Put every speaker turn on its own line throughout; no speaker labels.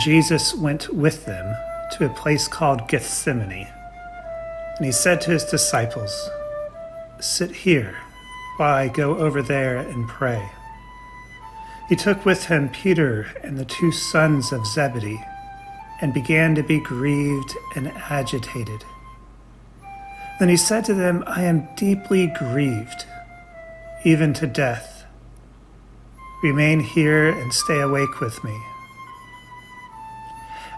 Jesus went with them to a place called Gethsemane, and he said to his disciples, "Sit here while I go over there and pray." He took with him Peter and the two sons of Zebedee and began to be grieved and agitated. Then he said to them, "I am deeply grieved, even to death. Remain here and stay awake with me."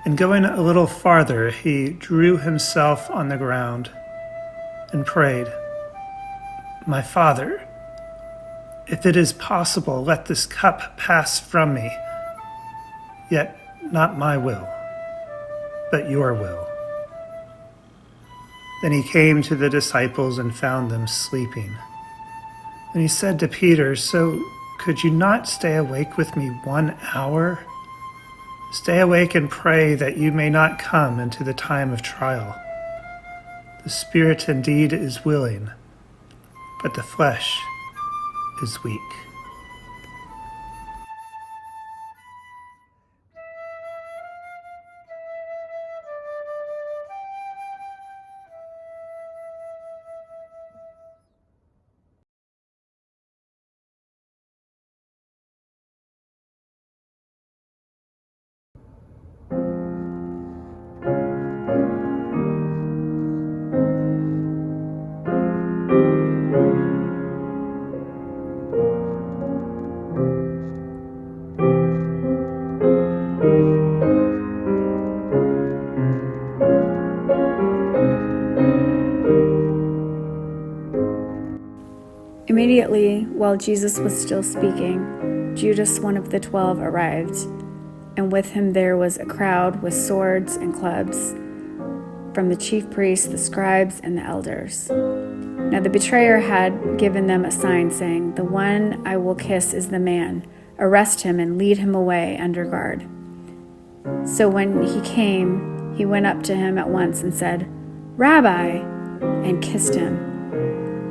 And going a little farther, he drew himself on the ground and prayed, "My Father, if it is possible, let this cup pass from me, yet not my will, but your will." Then he came to the disciples and found them sleeping. And he said to Peter, "So could you not stay awake with me 1 hour? Stay awake and pray that you may not come into the time of trial. The spirit indeed is willing, but the flesh is weak."
Immediately, while Jesus was still speaking, Judas, one of the 12, arrived, and with him there was a crowd with swords and clubs from the chief priests, the scribes, and the elders. Now the betrayer had given them a sign, saying, "The one I will kiss is the man. Arrest him and lead him away under guard." So when he came, he went up to him at once and said, "Rabbi," and kissed him.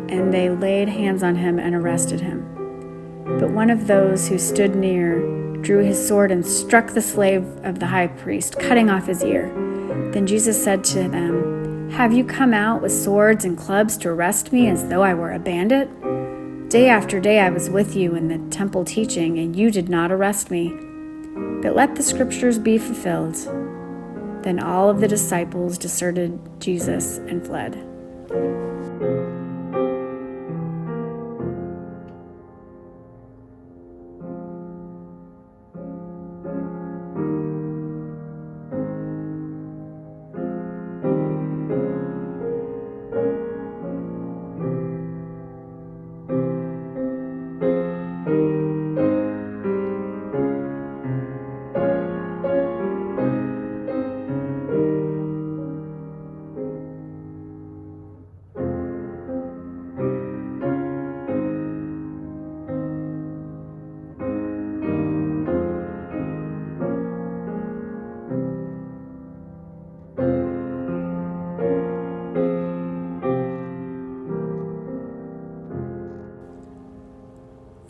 And they laid hands on him and arrested him. But one of those who stood near drew his sword and struck the slave of the high priest, cutting off his ear. Then Jesus said to them, "Have you come out with swords and clubs to arrest me as though I were a bandit? Day after day I was with you in the temple teaching, and you did not arrest me. But let the scriptures be fulfilled." Then all of the disciples deserted Jesus and fled.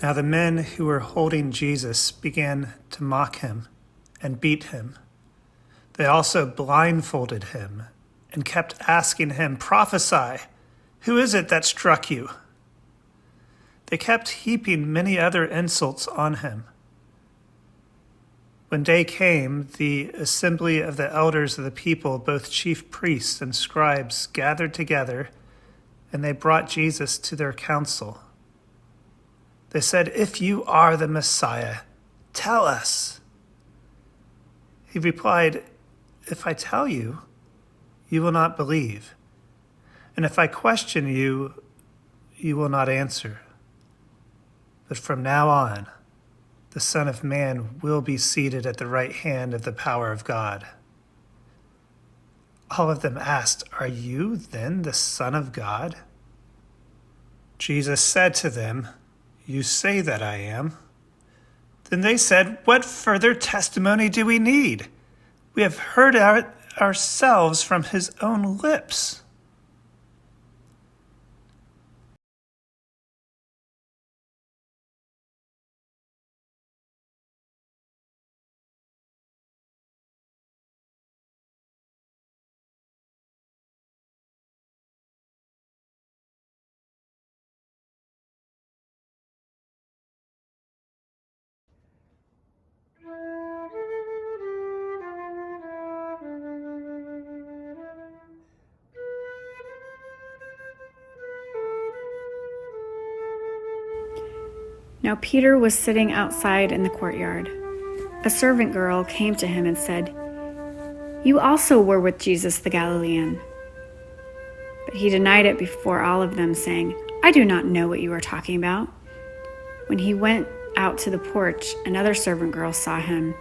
Now the men who were holding Jesus began to mock him and beat him. They also blindfolded him and kept asking him, "Prophesy, who is it that struck you?" They kept heaping many other insults on him. When day came, the assembly of the elders of the people, both chief priests and scribes, gathered together, and they brought Jesus to their council. They said, "If you are the Messiah, tell us." He replied, "If I tell you, you will not believe. And if I question you, you will not answer. But from now on, the Son of Man will be seated at the right hand of the power of God." All of them asked, "Are you then the Son of God?" Jesus said to them, "You say that I am." Then they said, "What further testimony do we need? We have heard ourselves from his own lips."
Now Peter was sitting outside in the courtyard. A servant girl came to him and said, "You also were with Jesus the Galilean." But he denied it before all of them, saying, "I do not know what you are talking about." When he went out to the porch, another servant girl saw him,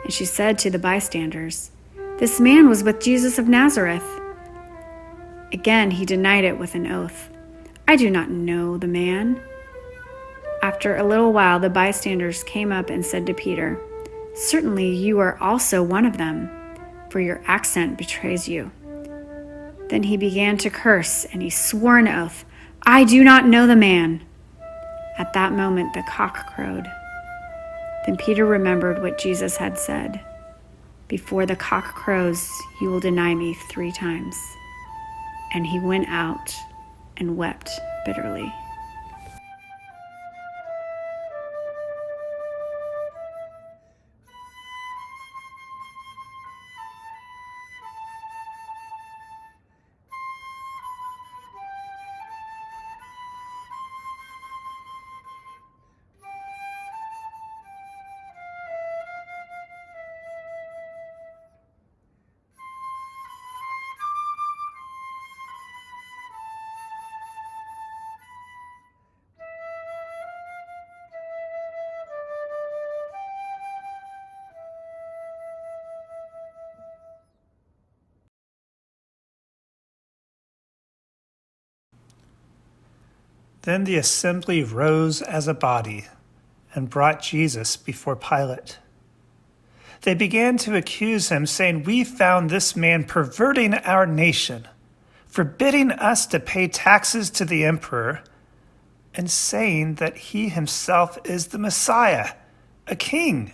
and she said to the bystanders, "This man was with Jesus of Nazareth." Again he denied it with an oath, "I do not know the man." After a little while, the bystanders came up and said to Peter, "Certainly you are also one of them, for your accent betrays you." Then he began to curse, and he swore an oath, "I do not know the man." At that moment the cock crowed. Then Peter remembered what Jesus had said, "Before the cock crows, you will deny me 3 times." And he went out and wept bitterly.
Then the assembly rose as a body and brought Jesus before Pilate. They began to accuse him, saying, "We found this man perverting our nation, forbidding us to pay taxes to the emperor, and saying that he himself is the Messiah, a king."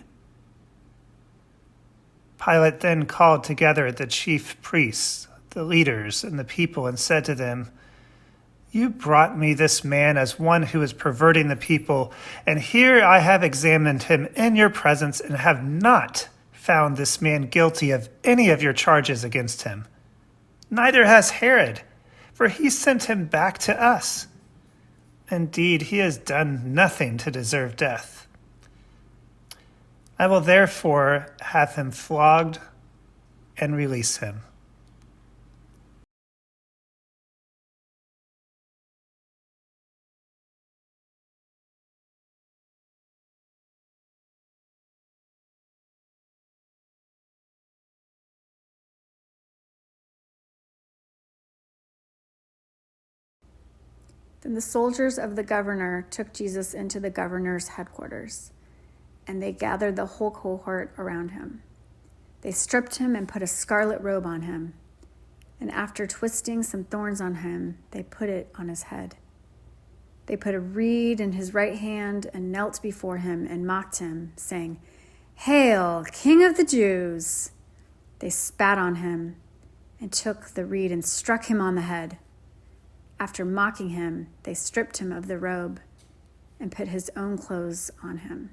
Pilate then called together the chief priests, the leaders, and the people, and said to them, "You brought me this man as one who is perverting the people, and here I have examined him in your presence and have not found this man guilty of any of your charges against him. Neither has Herod, for he sent him back to us. Indeed, he has done nothing to deserve death. I will therefore have him flogged and release him."
Then the soldiers of the governor took Jesus into the governor's headquarters, and they gathered the whole cohort around him. They stripped him and put a scarlet robe on him, and after twisting some thorns on him, they put it on his head. They put a reed in his right hand and knelt before him and mocked him, saying, "Hail, King of the Jews!" They spat on him and took the reed and struck him on the head. After mocking him, they stripped him of the robe and put his own clothes on him.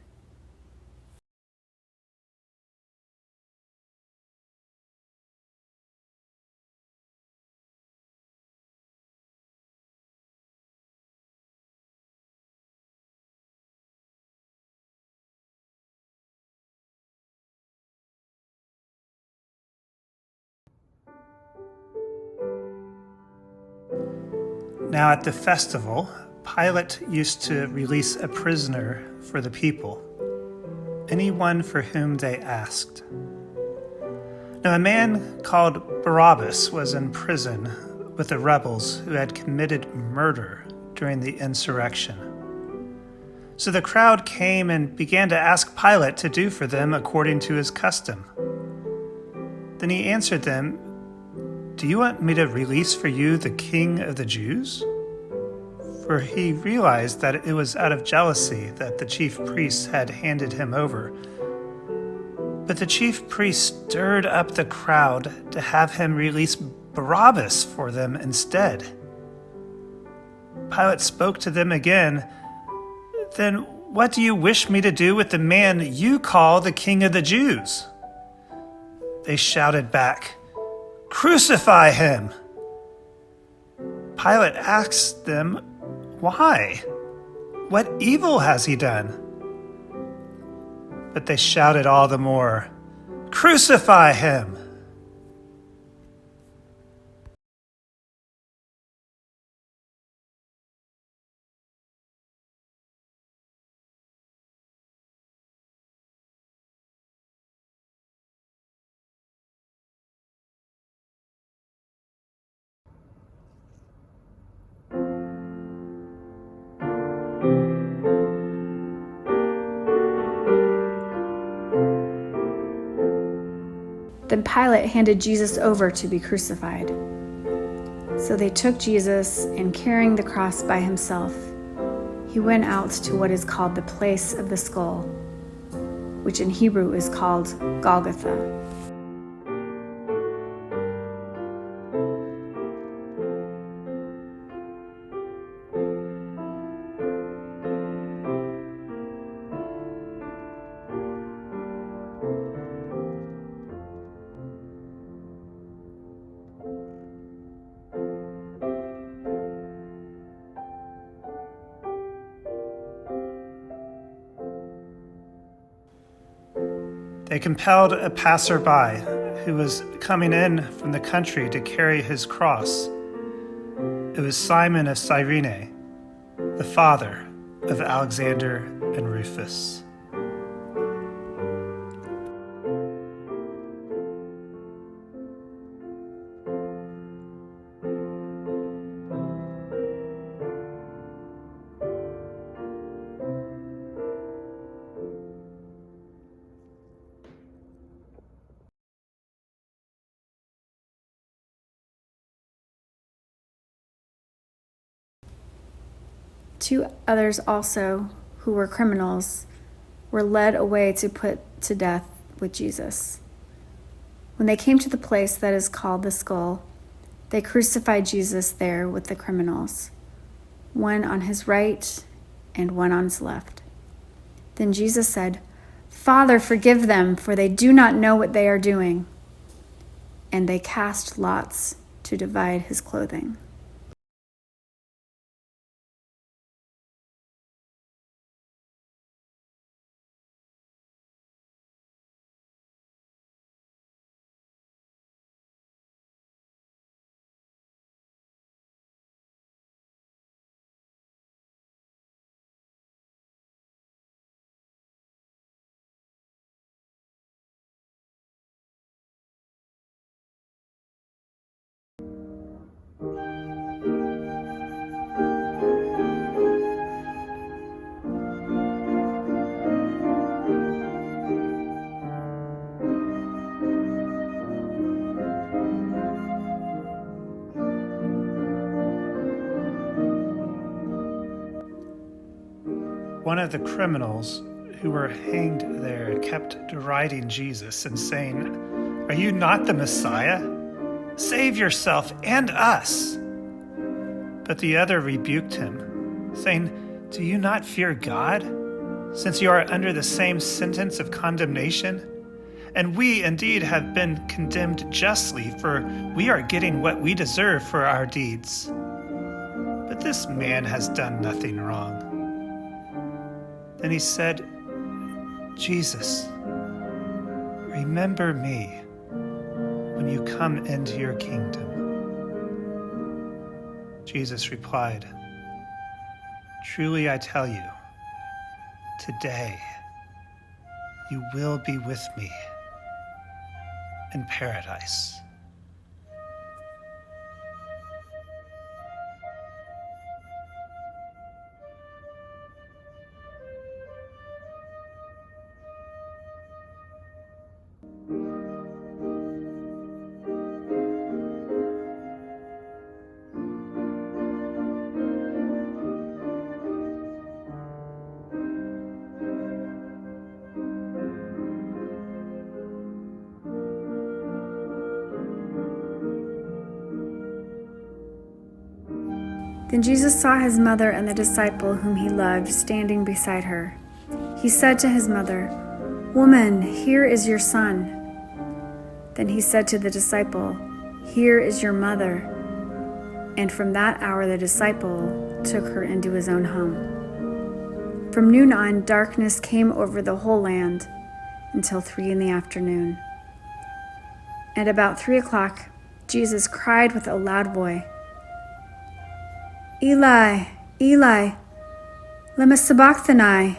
Now at the festival, Pilate used to release a prisoner for the people, anyone for whom they asked. Now a man called Barabbas was in prison with the rebels who had committed murder during the insurrection. So the crowd came and began to ask Pilate to do for them according to his custom. Then he answered them, "Do you want me to release for you the King of the Jews?" For he realized that it was out of jealousy that the chief priests had handed him over. But the chief priests stirred up the crowd to have him release Barabbas for them instead. Pilate spoke to them again, "Then what do you wish me to do with the man you call the King of the Jews?" They shouted back, "Crucify him!" Pilate asked them, "Why? What evil has he done?" But they shouted all the more, "Crucify him!"
Then Pilate handed Jesus over to be crucified. So they took Jesus, and carrying the cross by himself, he went out to what is called the place of the skull, which in Hebrew is called Golgotha.
They compelled a passerby who was coming in from the country to carry his cross. It was Simon of Cyrene, the father of Alexander and Rufus.
Two others also, who were criminals, were led away to put to death with Jesus. When they came to the place that is called the skull, they crucified Jesus there with the criminals, one on his right and one on his left. Then Jesus said, "Father, forgive them, for they do not know what they are doing." And they cast lots to divide his clothing.
One of the criminals who were hanged there kept deriding Jesus and saying, "Are you not the Messiah? Save yourself and us." But the other rebuked him, saying, "Do you not fear God, since you are under the same sentence of condemnation? And we indeed have been condemned justly, for we are getting what we deserve for our deeds. But this man has done nothing wrong." Then he said, "Jesus, remember me when you come into your kingdom." Jesus replied, "Truly I tell you, today you will be with me in paradise."
Then Jesus saw his mother and the disciple whom he loved standing beside her. He said to his mother, "Woman, here is your son." Then he said to the disciple, "Here is your mother." And from that hour the disciple took her into his own home. From noon on, darkness came over the whole land until 3 p.m. And about 3 o'clock, Jesus cried with a loud voice, "Eli, Eli, lema sabachthani?"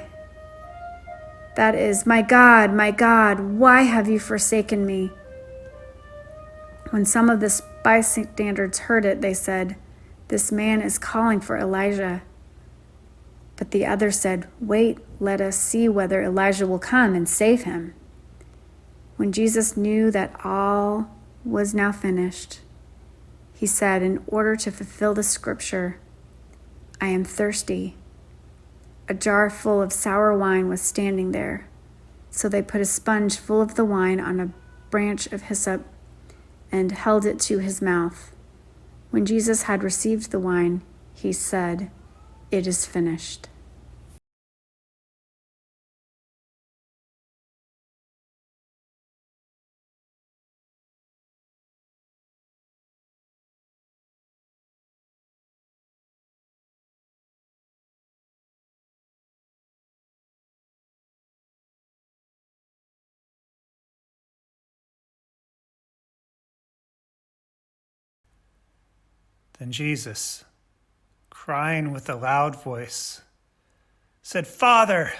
That is, my God, why have you forsaken me?" When some of the bystanders heard it, they said, "This man is calling for Elijah." But the others said, "Wait, let us see whether Elijah will come and save him." When Jesus knew that all was now finished, he said, in order to fulfill the scripture, "I am thirsty." A jar full of sour wine was standing there. So they put a sponge full of the wine on a branch of hyssop and held it to his mouth. When Jesus had received the wine, he said, "It is finished."
Then Jesus, crying with a loud voice, said, "Father,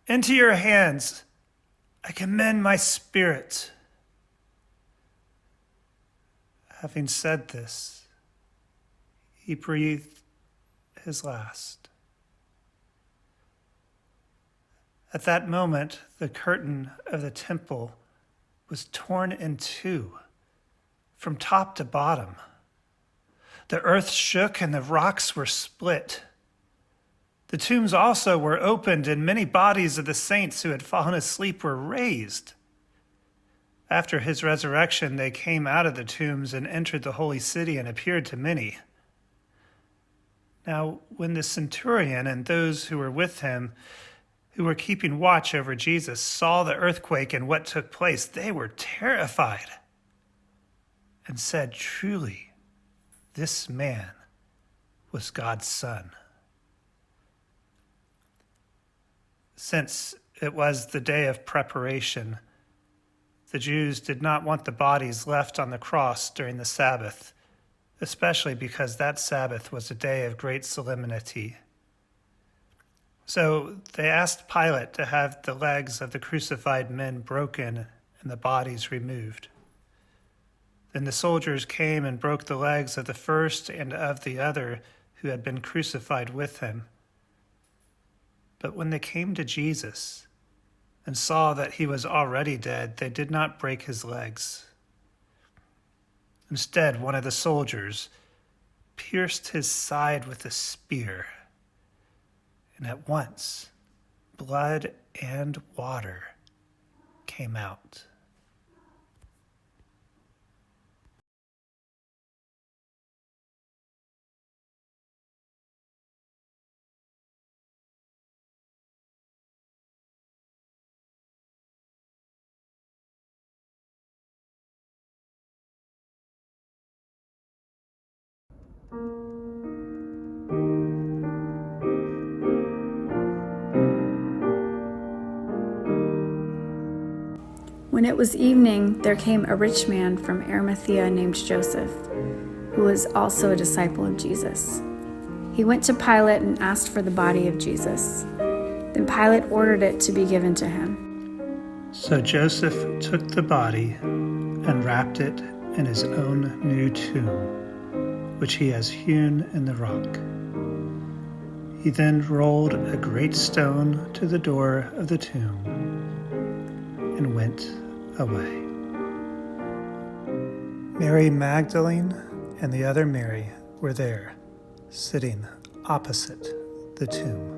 into your hands I commend my spirit." Having said this, he breathed his last. At that moment, the curtain of the temple was torn in two, from top to bottom. The earth shook and the rocks were split. The tombs also were opened, and many bodies of the saints who had fallen asleep were raised. After his resurrection, they came out of the tombs and entered the holy city and appeared to many. Now, when the centurion and those who were with him, who were keeping watch over Jesus, saw the earthquake and what took place, they were terrified and said, "Truly, this man was God's Son." Since it was the day of preparation, the Jews did not want the bodies left on the cross during the Sabbath, especially because that Sabbath was a day of great solemnity. So they asked Pilate to have the legs of the crucified men broken and the bodies removed. Then the soldiers came and broke the legs of the first and of the other who had been crucified with him. But when they came to Jesus and saw that he was already dead, they did not break his legs. Instead, one of the soldiers pierced his side with a spear, and at once blood and water came out.
When it was evening, there came a rich man from Arimathea named Joseph, who was also a disciple of Jesus. He went to Pilate and asked for the body of Jesus. Then Pilate ordered it to be given to him.
So Joseph took the body and wrapped it in his own new tomb, which he has hewn in the rock. He then rolled a great stone to the door of the tomb and went away. Mary Magdalene and the other Mary were there, sitting opposite the tomb.